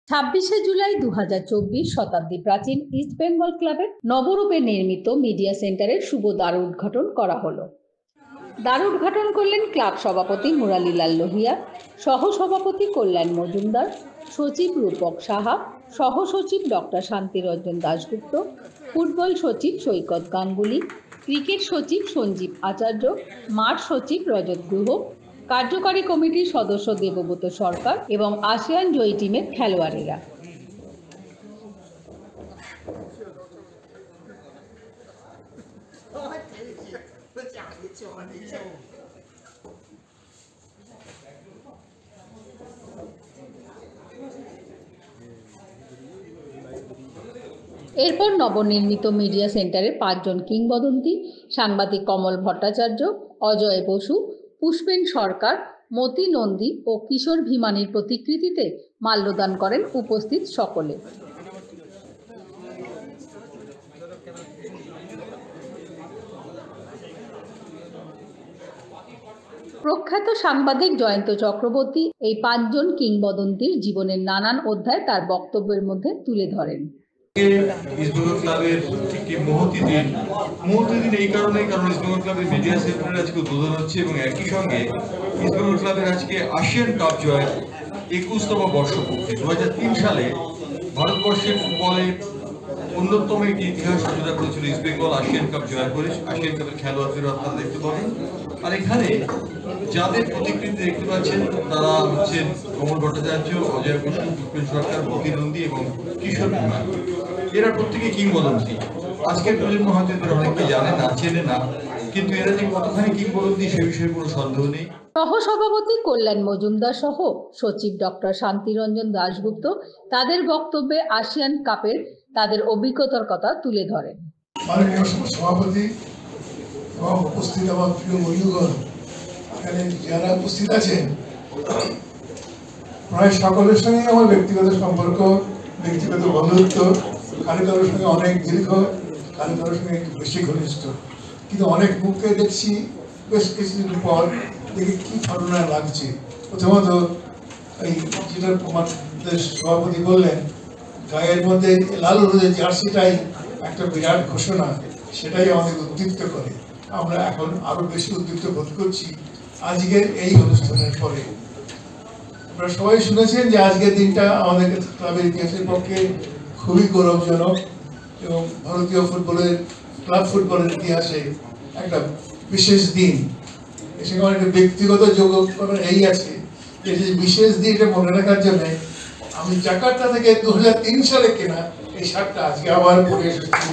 26শে জুলাই 2024 শতাব্দী প্রাচীন ইস্ট বেঙ্গল ক্লাবের নবরূপে নির্মিত মিডিয়া সেন্টারের শুভ দ্বার উদ্ঘাটন করা হলো। দ্বার উদ্ঘাটন করলেন ক্লাব সভাপতি মুরালিলাল লোহিয়া, সহ সভাপতি কল্যাণ মজুমদার, সচিব রূপক সাহা, সহ সচিব ডক্টর শান্তিরঞ্জন দাশগুপ্ত, ফুটবল সচিব সৈকত গাঙ্গুলি, ক্রিকেট সচিব সঞ্জীব আচার্য, মাঠ সচিব রজত গুহ, কার্যকারী কমিটির সদস্য দেবব্রত সরকার এবং আসিয়ান জয়ী টিমের খেলোয়াড়েরা। এরপর নবনির্মিত মিডিয়া সেন্টারের 5 জন কিংবদন্তি সাংবাদিক কমল ভট্টাচার্য, অজয় বসু, পুষ্পেন সরকার, মতি নন্দী ও কিশোর ভীমানির প্রতিকৃতিতে মাল্যদান করেন উপস্থিত সকলে। প্রখ্যাত সাংবাদিক জয়ন্ত চক্রবর্তী এই 5 জন কিংবদন্তির জীবনের নানান অধ্যায় তার বক্তব্যের মধ্যে তুলে ধরেন। ইস্টবেঙ্গল ক্লাবের একটি মহতি দিন এই কারণে ইস্টবেঙ্গল ক্লাবের মিডিয়া সেন্টারের আজকে উদ্বোধন হচ্ছে এবং একই সঙ্গে ইস্টবেঙ্গল ক্লাবের আজকে আসিয়ান কাপ জয়ের 21তম বর্ষপূর্তি। 2003 সালে ভারতবর্ষের ফুটবলে অন্যতম একটি ইতিহাস রচনা করেছিল ইস্টবেঙ্গল আসিয়ান কাপ জয় করে। আসিয়ান কাপের খেলোয়াড়দের আপনারা দেখতে পাবেন। আর এখানে যাদের প্রতিকৃতি দেখতে পাচ্ছেন তারা হচ্ছেন কমল ভট্টাচার্য, অজয় বসু, পুষ্পেন সরকার, মতি নন্দী এবং কিশোর ভীমানি। এরা প্রত্যেকে কিংবদন্তি। আজকের প্রজন্ম হয়তো এদের অনেকে জানে না, চেনে না, কিন্তু এরা যে কতখানি কিংবদন্তি সে বিষয়ে কোনো সন্দেহ নেই। সহসভাপতি কল্যাণ মজুমদার সহ সচিব ডক্টর শান্তিরঞ্জন দাশগুপ্ত তাদের বক্তব্যে আসিয়ান কাপের তাদের অভিজ্ঞতার কথা তুলে ধরেন। মাননীয় সভাপতি এবং উপস্থিত আমার প্রিয় বন্ধুগণ, এখানে যারা উপস্থিত আছেন প্রায় সকলের সঙ্গে আমার ব্যক্তিগত সম্পর্ক, ব্যক্তিগত বন্ধুত্ব, কারো কারোর সঙ্গে অনেক দীর্ঘ, কারো কারোর সঙ্গে একটু বেশি ঘনিষ্ঠ। কিন্তু অনেক মুখকে দেখছি বেশ কিছুদিন পর দেখে কি ঘটনা লাগছে। প্রথমত এই যেটা আমাদের সভাপতি বললেন, গায়ের মধ্যে লাল হলুদের জার্সিটাই একটা বিরাট ঘোষণা, সেটাই আমাদের উদ্দীপ্ত করে। আমরা এখন আরো বেশি উদ্দীপ্ত বোধ করছি আজকের এই অনুষ্ঠানের পরে। আপনারা সবাই শুনেছেন যে আজকের দিনটা আমাদের ক্লাবের ইতিহাসের পক্ষে খুবই গৌরবজনক এবং ভারতীয় ফুটবলের ক্লাব ফুটবলের ইতিহাসে একটা বিশেষ দিন। সেখানে একটা ব্যক্তিগত যোগ এই আছে যে বিশেষ দিনটা মনে রাখার জন্য আমি জাকার্তা থেকে 2003 সালে কেনা এই শার্টটা আজকে আবার পরে এসেছি।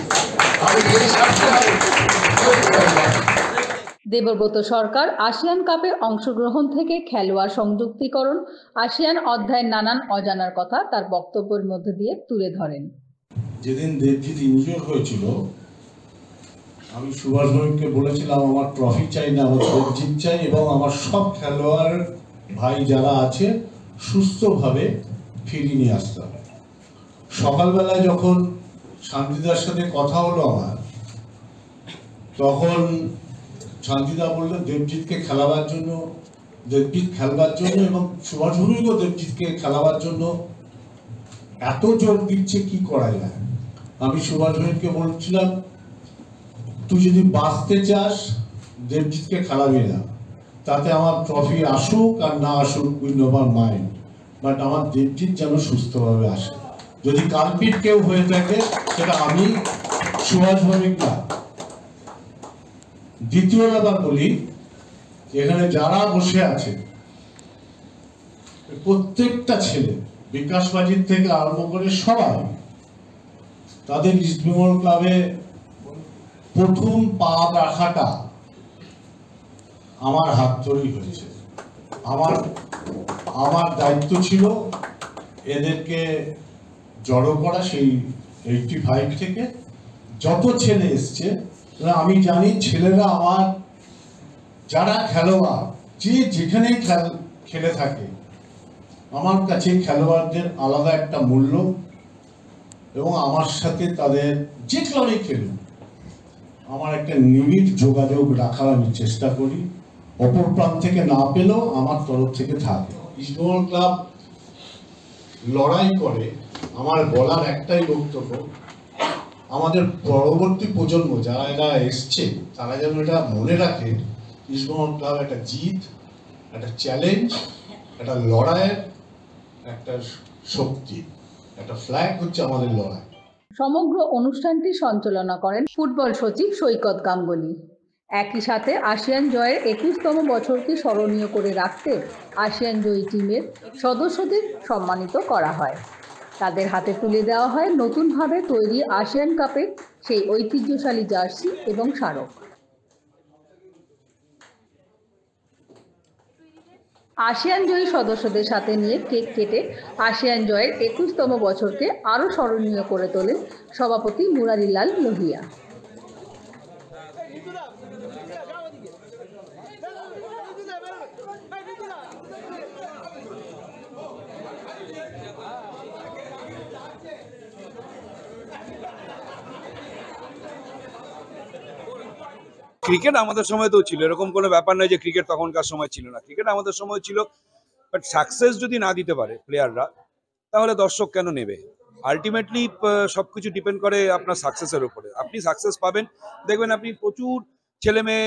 দেবব্রত সরকার আসিয়ান কাপে অংশগ্রহণ থেকে খেলোয়াড় সংযুক্তিকরণ, আসিয়ান অধ্যায়ের নানান অজানার কথা তার বক্তব্যের মধ্যে দিয়ে তুলে ধরেন। যেদিন দেবজিৎ ইনজিওর হয়েছিল, আমি সুভাষ ভৌমিককে বলেছিলাম আমার ট্রফি চাই না, আমার দেবজিৎ চাই এবং আমার সব খেলোয়াড় ভাই যারা আছে সুস্থভাবে ফিরিয়ে নিয়ে আসতে হবে। সকালবেলায় যখন শান্তিদার সাথে কথা হলো আমার, তখন শান্তিদা বললো দেবজিৎকে খেলাবার জন্য, দেবজিৎ খেলবার জন্য এবং সুভাষ ভৌমিকও দেবজিৎকে খেলাবার জন্য এত জোর দিচ্ছে, কি করা যায়। আমি সুভাষ ভৌমিককে বলছিলাম তুই যদি বাঁচতে চাস দেবজিৎকে খেলাবি না, তাতে আমার ট্রফি আসুক আর না আসুক উই নেভার মাইন্ড, বাট আমার দেবজিৎ যেন সুস্থভাবে আসে। যদি কালপিট কেউ হয়ে থাকে সেটা আমি, সুভাষ ভৌমিক না। দ্বিতীয় ব্যাপার বলি, এখানে যারা বসে আছে প্রত্যেকটা ছেলে, বিকাশ বাজির থেকে আরম্ভ করে সবাই, তাদের ইস্টবেঙ্গল ক্লাবে প্রথম পা রাখাটা আমার হাত ধরেই হয়েছে। আমার দায়িত্ব ছিল এদেরকে জড়ো করা। সেই 85 থেকে যত ছেলে এসছে, আমি জানি ছেলেরা আমার যারা খেলোয়াড় যে যেখানে খেলে থাকে, আমার কাছে খেলোয়াড়দের আলাদা একটা মূল্য এবং আমার সাথে তাদের যে ক্লাবে খেলুন আমার একটা নিবিড় যোগাযোগ রাখার আমি চেষ্টা করি। অপর প্রান্ত থেকে না পেলেও আমার তরফ থেকে থাকে। ইস্টবেঙ্গল ক্লাব লড়াই করে, আমার বলার একটাই বক্তব্য, আমাদের পরবর্তী প্রজন্ম যারা এরা এসছে তারা যেন এটা মনে রাখে, ইস্টবেঙ্গল ক্লাব একটা জিত, একটা চ্যালেঞ্জ, একটা লড়াইয়ের একটা শক্তি, একটা ফ্ল্যাগ হচ্ছে আমাদের লড়াই। সমগ্র অনুষ্ঠানটি সঞ্চালনা করেন ফুটবল সচিব সৈকত গাঙ্গুলি। একই সাথে আসিয়ান জয়ের 21তম বছরকে স্মরণীয় করে রাখতে আসিয়ান জয়ী টিমের সদস্যদের সম্মানিত করা হয়। তাদের হাতে তুলে দেওয়া হয় নতুনভাবে তৈরি আসিয়ান কাপের সেই ঐতিহ্যশালী জার্সি এবং স্মারক। আসিয়ান জয়ী সদস্যদের সাথে নিয়ে কেক কেটে আসিয়ান জয়ের 21তম বছরকে আরও স্মরণীয় করে তোলেন সভাপতি মুরারিলাল লোহিয়া। ক্রিকেট আমাদের সময় তো ছিল, এরকম কোনো ব্যাপার নয় যে ক্রিকেট তখনকার সময় ছিল না, ক্রিকেট আমাদের সময় ছিল। বাট সাকসেস যদি না দিতে পারে প্লেয়াররা, তাহলে দর্শক কেন নেবে? আলটিমেটলি সবকিছু ডিপেন্ড করে আপনার সাকসেসের উপরে। আপনি সাকসেস পাবেন, দেখবেন আপনি প্রচুর ছেলে মেয়ে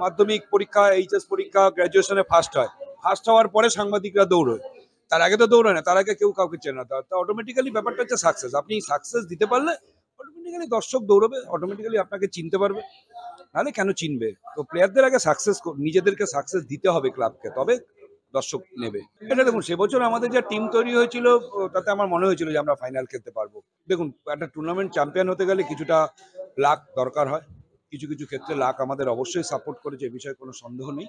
মাধ্যমিক পরীক্ষা, এইচএস পরীক্ষা, গ্র্যাজুয়েশনে ফার্স্ট হয়, ফার্স্ট হওয়ার পরে সাংবাদিকরা দৌড়য়, তার আগে তো দৌড়ায় না, তার আগে কেউ কাউকে চেনে না। তা অটোমেটিক্যালি ব্যাপারটা হচ্ছে সাকসেস। আপনি সাকসেস দিতে পারলে অটোমেটিক্যালি দর্শক দৌড়বে, অটোমেটিক্যালি আপনাকে চিনতে পারবে, নাহলে কেন চিনবে? তো প্লেয়ারদের আগে সাকসেস, নিজেদেরকে সাকসেস দিতে হবে ক্লাবকে, তবে দর্শক নেবে। এটা দেখুন, সে বছর আমাদের যা টিম তৈরি হয়েছিল তাতে আমার মনে হয়েছিল যে আমরা ফাইনাল খেলতে পারবো। দেখুন, একটা টুর্নামেন্ট চ্যাম্পিয়ন হতে গেলে কিছুটা লাক দরকার হয়, কিছু কিছু ক্ষেত্রে লাক আমাদের অবশ্যই সাপোর্ট করেছে, এ বিষয়ে কোনো সন্দেহ নেই।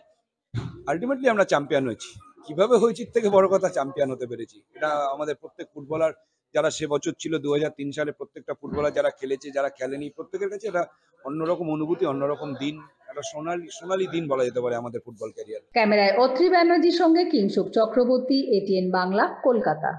আলটিমেটলি আমরা চ্যাম্পিয়ন হয়েছি। কিভাবে হয়েছি থেকে বড় কথা, চ্যাম্পিয়ন হতে পেরেছি। এটা আমাদের প্রত্যেক ফুটবলার যারা সে বছর ছিল 2003 সালে, প্রত্যেকটা ফুটবলার যারা খেলেছে, যারা খেলেনি, প্রত্যেকের কাছে এটা অন্যরকম অনুভূতি, অন্যরকম দিন, একটা সোনালী দিন বলা যেতে পারে আমাদের ফুটবল ক্যারিয়ার। ক্যামেরায় অত্রি ব্যানার্জির সঙ্গে কিংশুক চক্রবর্তী, এটিএন বাংলা, কলকাতা।